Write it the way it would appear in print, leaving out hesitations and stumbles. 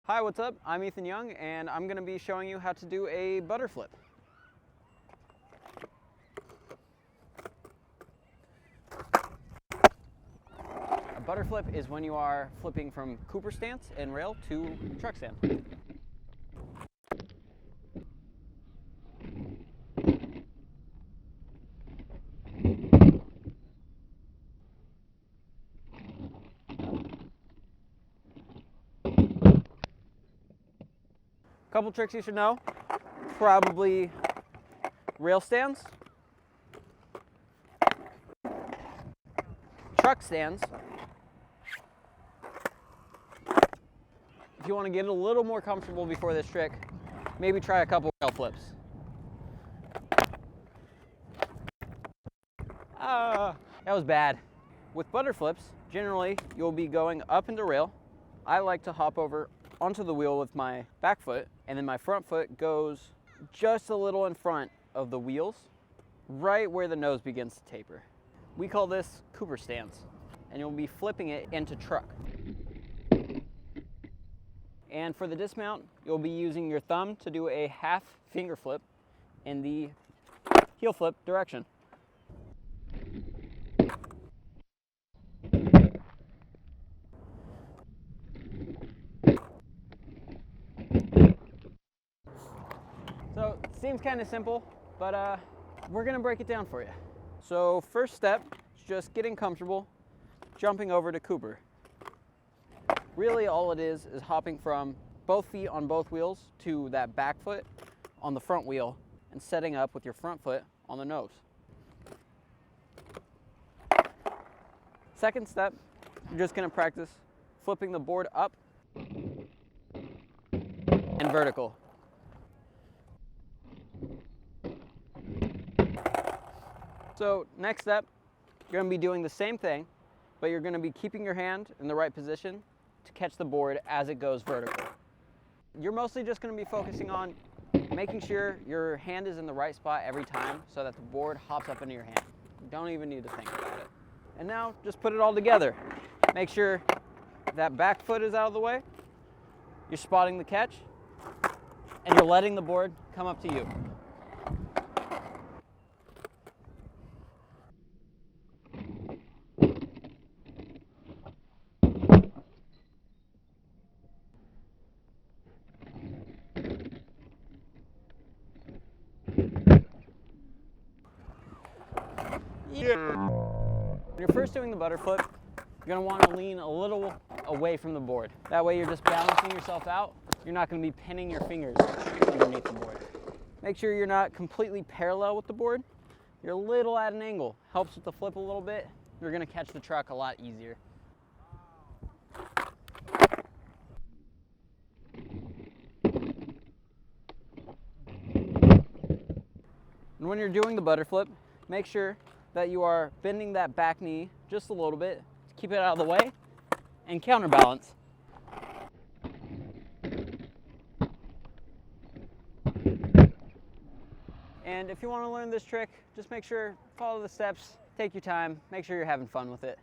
Hi, what's up? I'm Ethan Young, and I'm going to be showing you how to do a butter flip. A butter flip is when you are flipping from Cooper stance and rail to truck stand. Couple tricks you should know, probably rail stands, truck stands. If you want to get a little more comfortable before this trick, maybe try a couple rail flips. That was bad. With butter flips, generally you'll be going up into rail. I like to hop over onto the wheel with my back foot, and then my front foot goes just a little in front of the wheels, right where the nose begins to taper. We call this Cooper stance, and you'll be flipping it into truck. And for the dismount, you'll be using your thumb to do a half finger flip in the heel flip direction. So it seems kind of simple, but we're gonna break it down for you. So first step is just getting comfortable, jumping over to Cooper. Really all it is hopping from both feet on both wheels to that back foot on the front wheel and setting up with your front foot on the nose. Second step, you're just gonna practice flipping the board up and vertical. So next step, you're going to be doing the same thing, but you're going to be keeping your hand in the right position to catch the board as it goes vertical. You're mostly just going to be focusing on making sure your hand is in the right spot every time so that the board hops up into your hand. You don't even need to think about it. And now just put it all together. Make sure that back foot is out of the way, you're spotting the catch, and you're letting the board come up to you. When you're first doing the butter flip, you're going to want to lean a little away from the board. That way you're just balancing yourself out. You're not going to be pinning your fingers underneath the board. Make sure you're not completely parallel with the board. You're a little at an angle. Helps with the flip a little bit. You're going to catch the truck a lot easier. And when you're doing the butter flip, make sure that you are bending that back knee just a little bit to keep it out of the way and counterbalance. And if you want to learn this trick, just make sure follow the steps, take your time, make sure you're having fun with it.